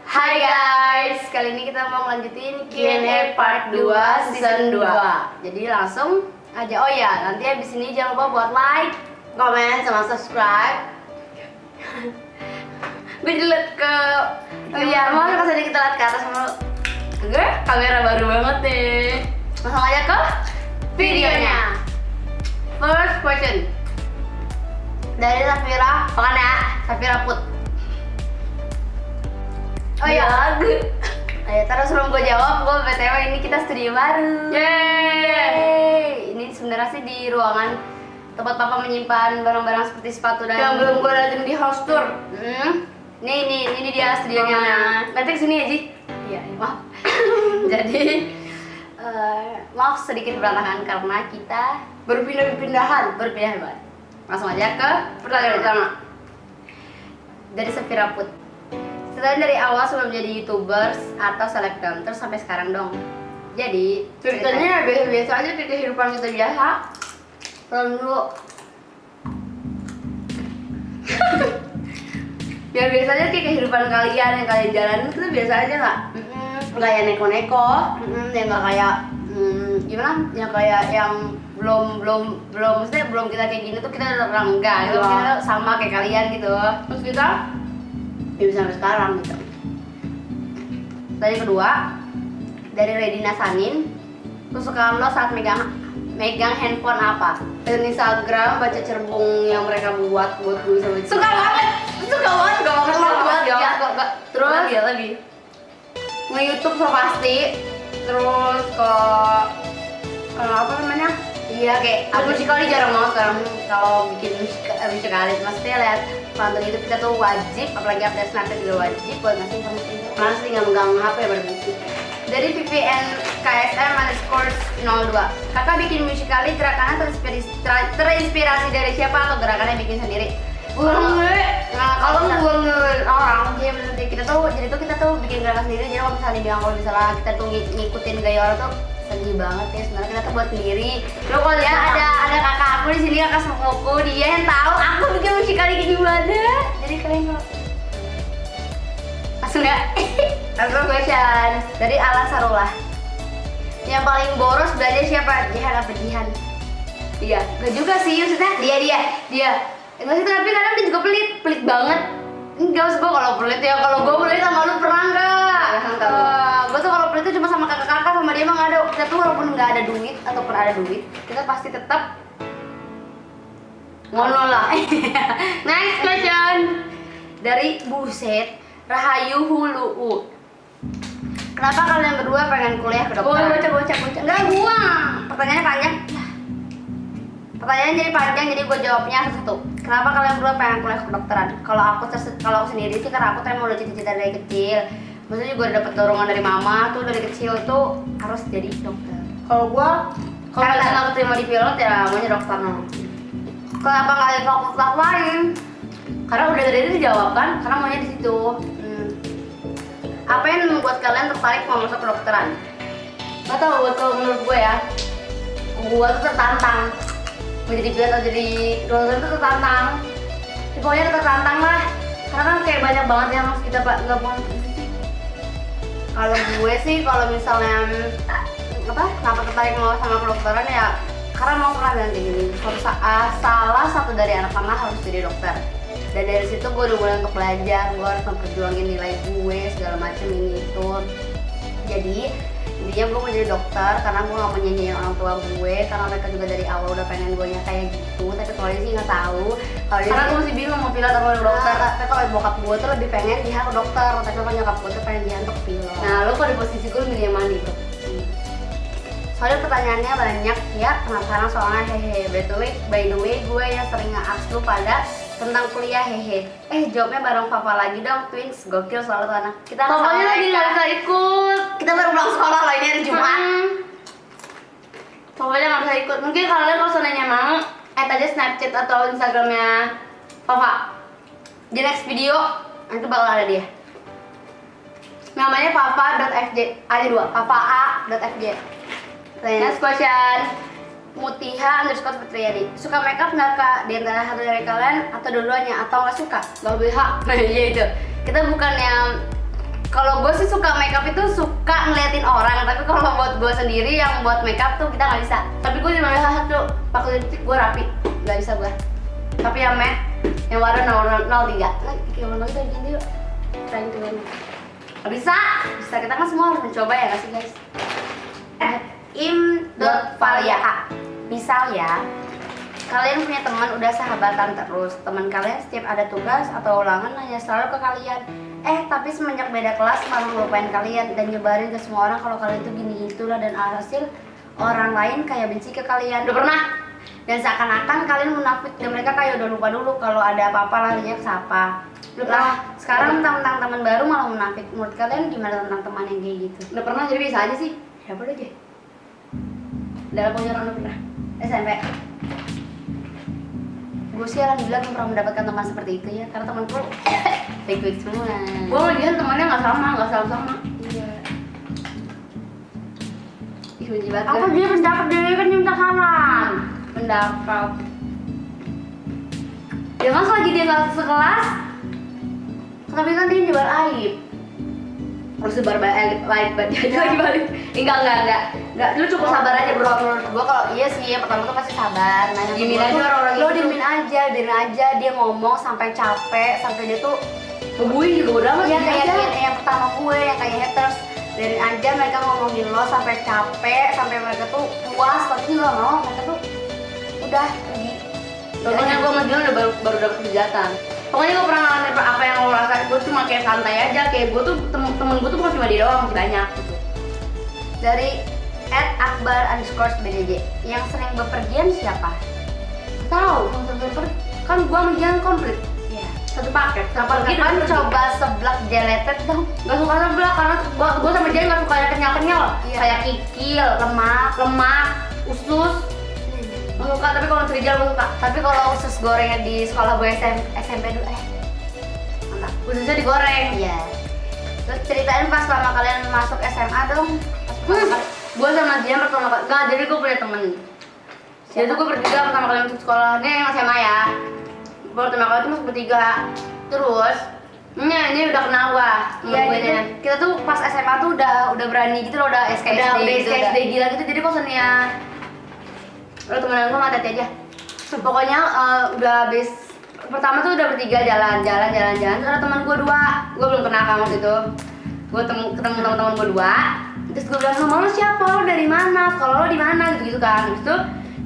Hai guys, kali ini kita mau lanjutin Q&A part 2 season 2. Jadi langsung aja. Oh ya, nanti habis ini jangan lupa buat like, comment, sama subscribe. Gue dilihat ke mau kasih dikit lihat ke atas sama gue, kamera baru banget deh. Langsung aja ke videonya. First question dari Safira, makan ya, Safira Put. Oh iya, ayo terus sebelum gue jawab, gue BTW ini kita studio baru. Yeay. Ini sebenarnya sih di ruangan tempat papa menyimpan barang-barang seperti sepatu dan yang belum gue datang di house tour. Ini dia studionya. Nanti kesini ya, Ji? Iya, maaf. Jadi maaf sedikit berantakan karena kita berpindah-pindahan banget. Langsung aja ke pertanyaan pertama dari Safira Put. Setelah dari awal sebelum jadi YouTubers atau selebgram terus sampai sekarang dong. Jadi ceritanya biasa-biasa aja kayak kehidupan kita biasa. Pulang dulu. Ya biasa aja kayak kehidupan kalian yang kalian jalanin itu biasa aja nggak? Nggak yang neko-neko, yang nggak kayak gimana? Yang kayak yang belum maksudnya belum kita kayak gini tuh kita udah enggak gitu. Kita sama kayak kalian gitu. Terus kita ya bisa sampai sekarang gitu. Tadi kedua dari Redina Sanin, kesukaan lo saat megang handphone apa? Dan Instagram baca cerbung yang mereka buat gue bisa baca. Suka banget ya. Terus ya lagi nge-YouTube so pasti. Terus ke apa namanya? Iya kayak musikali jarang banget sekarang kalau bikin musikali. Maksudnya lihat nonton itu kita tuh wajib, apalagi update Snapchat juga wajib buat ngasih informasi. Karena sih nggak megang HP pada buku. Dari VVN KSM _02. Kakak bikin musikali gerakannya terinspirasi dari siapa atau gerakannya bikin sendiri? Kalau gue ngeliat orang, dia bener kita tuh bikin gerakan sendiri. Jadi kalau misalnya kita tuh ngikutin gaya orang tuh sedih banget ya, sebenarnya kita tuh buat sendiri. Lo kalau lihat ada kakak aku di sini, kakak sepupuku, dia yang tahu aku bikin musikali kayak gimana. Jadi kalian kalau langsung nggak? Langsung question dari Ala Sarullah. Yang paling boros belajar siapa? Jihan apa Jihan? Dia. Gak juga sih, maksudnya dia. Enggak sih, tapi kadang dia juga pelit banget. Enggak, usah gue kalau pelit ya, kalau gue pelit sama lu pernah enggak? Gue tuh kalau pelit tuh cuma sama kakak-kakak, sama dia mah nggak ada. Kita tuh walaupun nggak ada duit ataupun ada duit, kita pasti tetap ngono lah. Next question dari Buset Rahayu Huluu. Kenapa kalian berdua pengen kuliah kedokteran? Bocah. Enggak, gua. Pertanyaannya panjang. Pertanyaannya jadi panjang, jadi gue jawabnya satu. Kenapa kalian berdua pengen kuliah kedokteran? Kalau aku sendiri sih karena aku tuh emang udah cita-cita dari kecil. Maksudnya juga udah dapet dorongan dari mama tuh dari kecil tuh harus jadi dokter. Kalau gua karena nggak keterima di pilot ya maunya dokter. Kenapa nggak ada fakultas lain? Karena udah dari itu dijawab kan, karena maunya di situ. Apa yang membuat kalian tertarik mau masuk kedokteran? Gak tau, kalau menurut gue ya, gue tuh tertantang menjadi pilot atau jadi dokter itu tertantang. Pokoknya tertantang lah, karena kan kayak banyak banget yang harus kita nggak mau. Kalau gue sih, kalau misalnya kenapa tertarik mau sama kedokteran ya karena mau pernah bilang kayak gini, salah satu dari anak mama harus jadi dokter. Dan dari situ gue udah mulai untuk belajar, gue harus memperjuangin nilai gue segala macam ini itu. Jadi intinya gue mau jadi dokter karena gue gak mau nyanyiin orang tua gue, karena mereka juga dari awal udah pengen gue kayak gitu. Tapi kalau dia sih nggak tahu. Karena gue masih bingung mau pilot atau dokter. Tapi kalau bokap gue tuh lebih pengen dia ke dokter, tapi kalau nyokap gue tuh pengen dia untuk pilot. Nah lo kalau di posisi gue milih yang mana itu? Soalnya pertanyaannya banyak ya, penasaran soalnya hehe. By the way gue yang sering nge-ask lu pada tentang kuliah hehe. Jawabnya bareng Papa lagi dong, twins gokil selalu tuh anak. Kita Papanya lagi nggak bisa ikut. Kita baru pulang sekolah loh, ini hari Jumat. Papanya nggak bisa ikut. Mungkin kalian kalau seandainya mau, add aja Snapchat atau Instagramnya Papa. Di next video nanti bakal ada dia. Namanya papa.fj. Ada dua, papa.a.fj. Next question. Mutiha_Fitriadi. Suka makeup nggak kak? Di antara satu dari kalian atau dua-duanya atau nggak suka? Nggak BH. Nah iya itu. Kita bukan yang Kalau gue sih suka makeup itu suka ngeliatin orang, tapi kalau buat gue sendiri yang buat makeup tuh kita nggak bisa. Tapi gue cuma bisa tuh pakai lipstick gue rapi, nggak bisa gue. Tapi yang matte, yang warna 003. Kayak warna kita ganti yuk. Trying to win. Bisa. Kita kan semua harus mencoba ya nggak sih guys? Im.Valia. Misal ya, kalian punya teman udah sahabatan terus, teman kalian setiap ada tugas atau ulangan nanya selalu ke kalian. Tapi semenjak beda kelas malah ngelupain kalian dan nyebarin ke semua orang kalau kalian tuh gini itulah, dan alhasil orang lain kayak benci ke kalian. Udah pernah? Dan seakan-akan kalian munafik dan mereka kayak udah lupa dulu kalau ada apa-apa larinya ke siapa. Lah, sekarang tentang teman baru malah munafik. Menurut kalian gimana tentang teman yang kayak gitu? Udah pernah, jadi bisa aja sih. Siapa aja? Dalam punya orang udah pernah. SMP. Gue sih alhamdulillah belum pernah mendapatkan teman seperti itu ya, karena temanku baik-baik semua. Gue ngeliat temannya nggak sama. Iya. Ih, benci banget. Apa dia pendapat dia kan minta saran? Pendapat. Ya mas lagi dia nggak sekelas, tapi kan dia nyebar aib. Harus sebar aib lagi balik. Enggak. Lu cukup sabar aja bro. Menurut gua kalau iya sih yang pertama tuh pasti sabar. Nah, diemin aja orang-orang itu. Lo diemin aja, dia ngomong sampai capek, sampai dia tuh ngebuin juga udah amat. Ya kayak yang pertama gue yang kayak haters. Dari aja mereka ngomongin lo sampai capek, sampai mereka tuh puas, tapi juga mau mereka tuh udah pergi. Pokoknya gue sama Dilan udah baru dapet kejahatan. Pokoknya gue pernah ngalamin apa yang lo rasain, gue cuma kayak santai aja, kayak gue tuh temen gue tuh bukan cuma dia doang, masih banyak gitu. Dari @akbar_bdj, yang sering bepergian siapa? Tahu, kan gue sama Dilan komplit. Iya. Satu paket. Kapan coba seblak jeletet dong? Gak suka seblak karena gue sama Dilan gak suka yang kenyal-kenyal. Iya. Kayak kikil, lemak, usus. Gak suka, tapi kalau trijal gue suka. Tapi kalau usus gorengnya di sekolah gue SMP dulu, mantap. Ususnya digoreng. Iya. Terus ceritain pas lama kalian masuk SMA dong. Gue sama dia pertama kali. Enggak, jadi gue punya temen. Jadi tuh gue bertiga pertama kali masuk sekolah. Ini yang SMA ya. Gue pertama kali tuh masuk bertiga. Terus ini udah kenal gue. Iya, kita tuh pas SMA tuh udah berani gitu loh, udah SKSD gitu. SKSD gila gitu. Jadi kosannya lo temenan gue sama Tati aja. Pokoknya udah habis pertama tuh udah bertiga jalan. Terus ada teman gue dua, gue belum kenal kamu gitu. Gue ketemu teman-teman gue dua. Terus gue bilang, sama lo siapa? Lo dari mana? Kalau lo di mana? Gitu kan. Terus tuh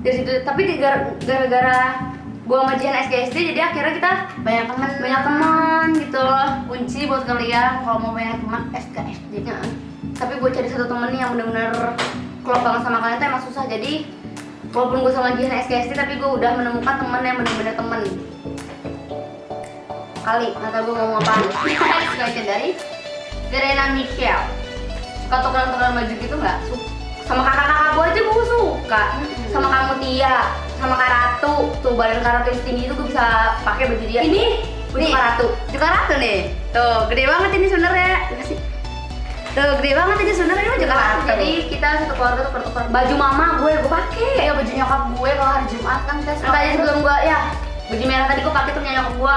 dari situ. Tapi gara-gara gue sama Jihan SKSD, jadi akhirnya kita banyak teman gitu. Kunci buat kalian kalau mau banyak teman SKSD-nya. Tapi gue cari satu temen yang benar-benar klop banget sama kalian tuh emang susah. Jadi walaupun gue sama Jihan SKSD, tapi gue udah menemukan temen yang bener-bener temen. Kali, nggak tau gue ngomong apaan. Next question dari Verena Michelle. Suka tukeran-tukeran baju gitu nggak? Sama kakak-kakak gue aja gue suka. Sama kamu Tia, sama Kak Ratu. Tuh badan Kak Ratu yang tinggi itu gue bisa pakai baju dia. Ini baju Kak Ratu. Baju Kak Ratu nih. Tuh gede banget ini sebenarnya. Tuh gede banget ini sebenarnya baju Kak Ratu. Jadi kita satu keluarga tuh pertukaran baju mama gue pakai. Ya baju nyokap gue kalau hari Jumat kan kita. Tadi sebelum gue ya baju merah tadi gue pakai tuh punya nyokap gue.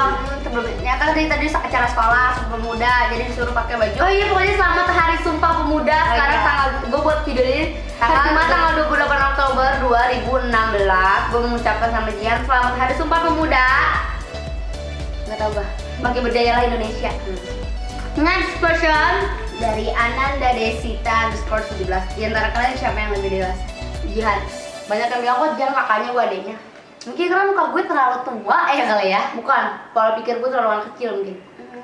Ternyata tadi acara sekolah Sumpah Pemuda, jadi disuruh pakai baju. Oh iya, pokoknya selamat Hari Sumpah Pemuda. Sekarang tanggal gue buat video ini tanggal 28 Oktober 2016. Gue mengucapkan sama Jihan selamat Hari Sumpah Pemuda. Nggak tahu gue. Makin berdayalah Indonesia. Next question dari Ananda Desita _17. Di antara kalian siapa yang lebih dewasa? Jihan. Banyak yang bilang kok Jihan kakaknya, gue adeknya. Mungkin karena muka gue terlalu tua kali ya. Bukan, pola pikir gue terlalu anak kecil mungkin.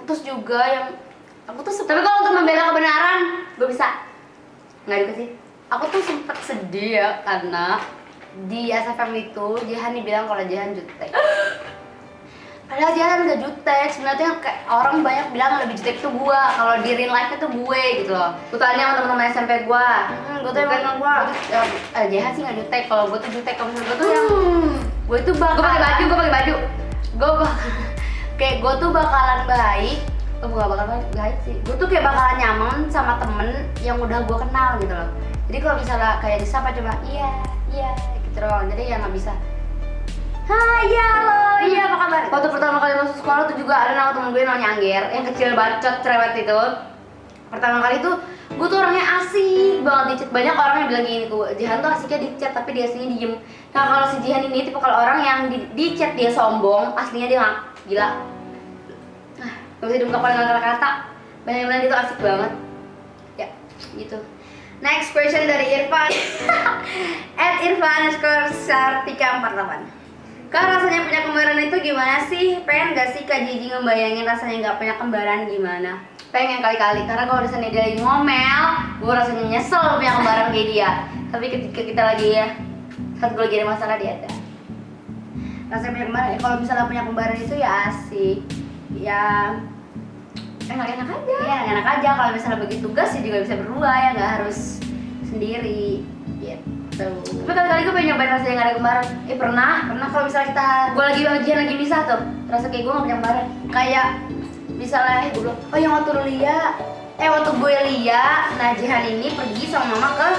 Terus juga yang aku tuh tapi kalau untuk membela kebenaran gue bisa. Nggak juga sih. Aku tuh sempet sedih ya karena di SFM itu Jihan dibilang kalau Jihan jutek. Padahal Jihan udah jutek. Sebenarnya kayak orang banyak bilang lebih jutek itu gue. Kalau di real life itu gue gitu loh. Gue tanya sama teman-teman SMP gue. Gue tuh emang gue. Jihan sih nggak jutek. Kalau gue tuh jutek. Kalau misalnya gue tuh yang gue tuh bakal gue pakai baju kayak gue tuh bakalan baik. Gue gak bakal baik sih. Gue tuh kayak bakalan nyaman sama temen yang udah gue kenal gitu loh. Jadi kalau misalnya kayak disapa coba iya gitu loh. Jadi ya nggak bisa hai ya lo iya apa kabar. Waktu pertama kali masuk sekolah tuh juga ada nama temen gue namanya Angger yang kecil bacot cerewet itu. Pertama kali tuh gue tuh orangnya asik banget di chat. Banyak orang yang bilang gini tuh, Jihan tuh asiknya di chat tapi dia aslinya diem. Nah kalau si Jihan ini tipe kalau orang yang di chat dia sombong, aslinya dia nggak gila. Nah, gak bisa diungkapkan dengan kata-kata. Banyak yang bilang dia tuh asik banget. Ya, gitu. Next question dari Irfan. @irfan_sartika48. Kak, rasanya punya kembaran itu gimana sih? Pengen gak sih Kak Jiji ngebayangin rasanya gak punya kembaran gimana? Pengen kali-kali, karena kalau misalnya dia lagi ngomel, gue rasanya nyesel punya kembaran kayak dia. Tapi ketika kita lagi ya, saat gue lagi ada masalah dia ada. Rasanya punya kembaran, kalau misalnya punya kembaran itu ya asik. Ya enak-enak aja. Iya, enak aja. Kalau misalnya bagi tugas ya juga bisa berdua ya, nggak harus sendiri. Gitu. Tapi kali-kali gue pengen nyobain rasanya nggak ada kembaran. Pernah kalau misalnya gue lagi ujian lagi misah tuh, rasa kayak gue nggak punya kembaran. Kayak misalnya gue bilang, oh yang waktu gue lihat, nah Jihan ini pergi sama mama ke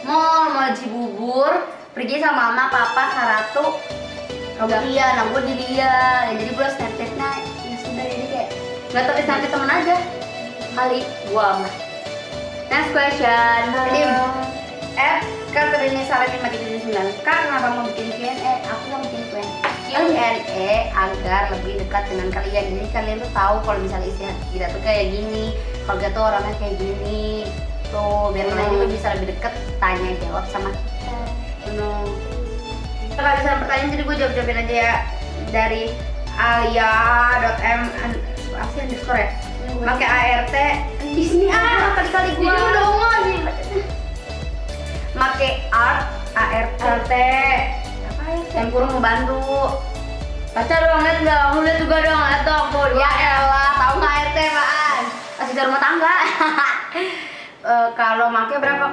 mall Cibubur, pergi sama mama, papa, Saratu, Lia, nah gue di Lia, jadi gue Snapchatnya, ya sudah jadi kayak nggak tau Snapchat temen aja, kali gue amat. Next question, ini Katerini Salim 579. Kak, kenapa mau bikin Q&A? Aku mau bikin Q&A agar lebih dekat dengan kalian. Jadi kalian tuh tahu kalau misalnya istilah kita tuh kayak gini, kalau kita tuh orangnya kayak gini, tuh biar kalian juga bisa lebih dekat tanya jawab sama kita. Kalau misalnya pertanyaan jadi gue jawabin aja ya dari alia.m _, ya. Pakai ART di sini kali-kali gue. Jadi udah ngomong make art ART apa ya yang kurang membantu baca dong, lihat nggak? Aku lihat juga dong, lihat dong tuh. Ya elah, tahu nggak ART apaan? Asisten rumah tangga. Kalau make berapa?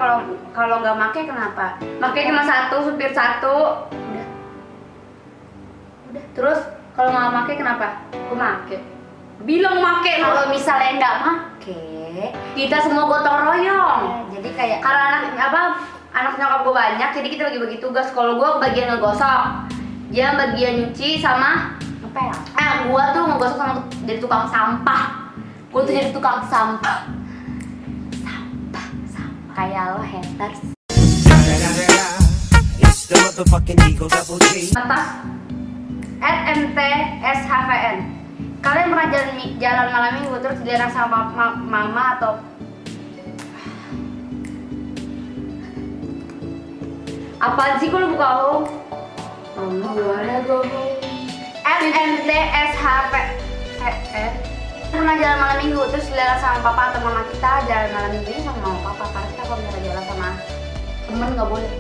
Kalau nggak make kenapa? Make cuma satu, supir satu. Udah. Terus kalau nggak make kenapa? Aku make. Bilang make. Kalau misalnya nggak make, kita semua gotong royong. Jadi kayak karena anak nyokap gue banyak, jadi kita bagi-bagi tugas. Kalau gue bagian ngegosok, dia bagian nyuci sama ngepel. Gue tuh ngegosok sama jadi tukang sampah. Gue tuh jadi tukang sampah. Kayak lo haters. Atas @mtshvn. Kalian pernah jalan malam minggu terus dilarang sama mama atau apaan sih? Kok lu buka home? Gimana gue home? MMTSHPN. Pernah jalan malam minggu terus dilarang sama papa atau mama kita. Jalan malam minggu ini sama mama papa, karena kita kalau misalnya jalan sama temen nggak boleh.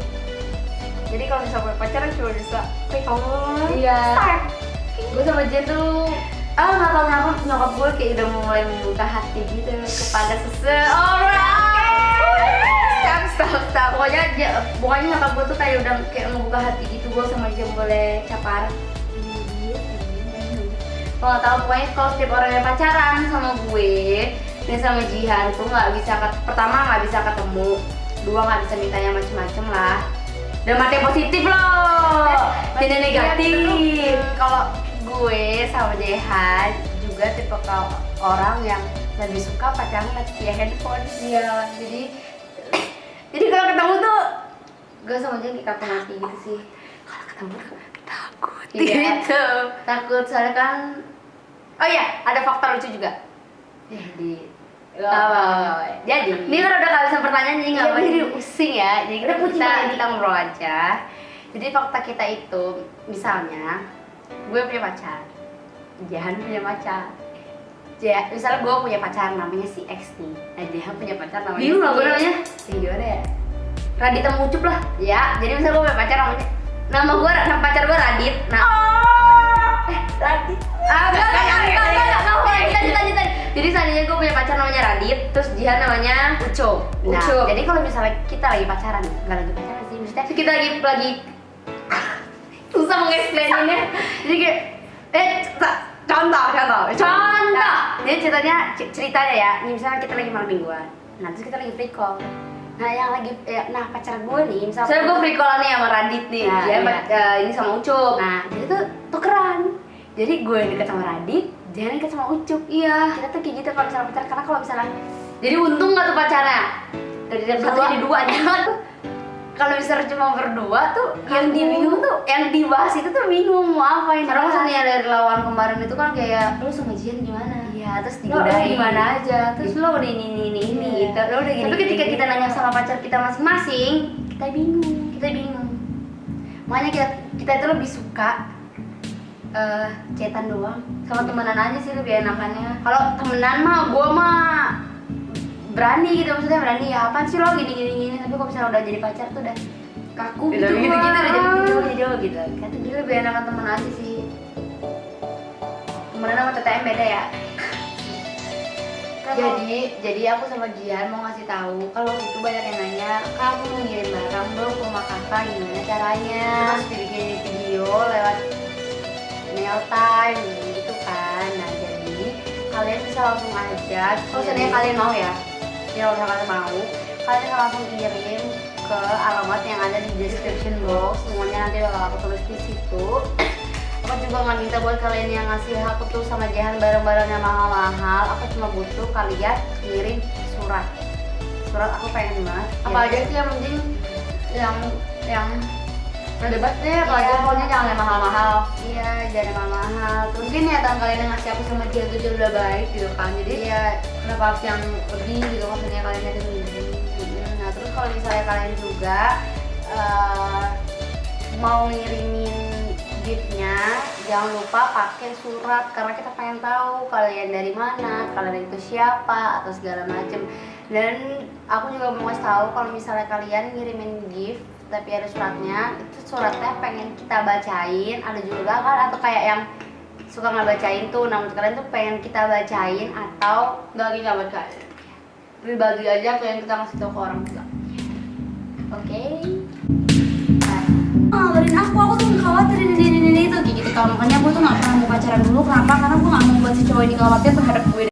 Jadi kalau misalnya punya pacaran cuma bisa iya. Gue sama Jen tuh nggak tahu kenapa nyokap gue kayak udah mulai membuka hati gitu kepada seseorang. Stop. Pokoknya nyokap gue tuh kayak udah kayak ngebuka hati gitu. Gue sama dia boleh capar. Kalau nggak tahu, pokoknya kalau setiap orang yang pacaran sama gue dan sama Jihan tuh pertama nggak bisa ketemu, dua nggak bisa mintanya macem-macem lah. Dan mati positif loh, tidak negatif. Kalau gue sama Jihan juga tipe orang yang lebih suka pacaran via handphone. Iya, jadi kalau ketemu tuh gue sama dia kayak kartu mati gitu sih. Kalau ketemu tuh takut gitu. Takut soalnya kan. Oh iya, ada faktor lucu juga. Jadi ini kan udah kalian pertanyaan, jadi nggak jadi pusing ya. Jadi kita ngobrol aja. Jadi fakta kita itu misalnya gue punya pacar, Jihan punya pacar. Misalnya gue punya pacar namanya si X nih, nah Jihan punya pacar namanya bingung lah gue namanya gimana ya, Radit sama Ucup lah ya. Jadi misalnya gue punya pacar nama pacar gue Radit. Nah Radit lanjut. Jadi seandainya gue punya pacar namanya Radit, terus Jihan namanya Ucup. Nah jadi kalau misalnya kita lagi pacaran, nggak lagi pacaran sih, maksudnya kita lagi susah mengeksplainnya. Jadi kayak contoh. Jadi ceritanya ya, ini misalnya kita lagi malam mingguan, nah terus kita lagi free call. Nah yang lagi, pacar gue nih, misalnya gue free call nih sama Radit nih, ini sama Ucup. Nah jadi tuh tukeran. Jadi gue deket sama Radit, dia deket sama Ucup. Iya. Kita tuh kayak gitu kalau misalnya pacar, karena kalau misalnya Jadi untung nggak tuh pacarnya? Dari satu jadi dua jangan tuh. Kalau misalnya cuma berdua tuh, yang bingung tuh, yang dibahas itu tuh bingung mau apa ini. Karena maksudnya dari lawan kemarin itu kan kayak lu sama Jian gimana? Iya, terus Lo digodain. gimana aja? Terus lo udah ini gitu. Lo udah gini. Tapi ketika kita nanya sama pacar kita masing-masing, kita bingung. Makanya kita itu lebih suka chatan doang. sama temenan aja sih lebih enakannya. Kalau temenan mah, gue mah berani gitu, maksudnya berani ya apaan sih lo gini. Tapi kalau misalnya udah jadi pacar tuh udah kaku gitu, gitu udah jadi jauh gitu. Kata dia lebih enakan temen aja sih. Temenan sama TTM beda ya. Jadi aku sama Jian mau ngasih tahu kalau itu banyak yang nanya, kamu mau ngirim barang dong ke rumah kakak, gimana caranya? Terus dibikin video lewat mail time gitu kan. Nah jadi kalian bisa langsung aja, kalau seandainya kalian mau ya, kalau kalian mau, kalian bisa langsung kirim ke alamat yang ada di description box. Semuanya nanti bakal aku tulis di situ. Aku juga nggak minta buat kalian yang ngasih aku tuh sama Jihan barang-barang yang mahal-mahal. Aku cuma butuh kalian kirim surat. Aku pengen banget. Apa aja sih yang penting yang bebas deh, Iya. apalagi pokoknya jangan yang mahal-mahal. Iya, jangan mahal-mahal. Terus Mungkin niatan kalian yang ngasih aku sama Jian itu udah baik gitu kan. Jadi iya, kenapa harus yang lebih gitu maksudnya kalian ada lebih. nah terus kalau misalnya kalian juga mau ngirimin giftnya, jangan lupa pakai surat karena kita pengen tahu kalian dari mana, kalian itu siapa atau segala macem. Dan aku juga mau ngasih tahu kalau misalnya kalian ngirimin gift tapi ada suratnya, itu suratnya pengen kita bacain. Ada juga kan atau kayak yang suka nggak bacain tuh. Nah menurut kalian tuh pengen kita bacain atau nggak bacain. Lebih bagi aja kayak yang kita ngasih tahu ke orang juga. oke? Ngabarin aku tuh khawatir ini itu kayak gitu. Kalau makanya aku tuh nggak pernah mau pacaran dulu. Kenapa? Karena aku nggak mau buat si cowok ini khawatir terhadap gue.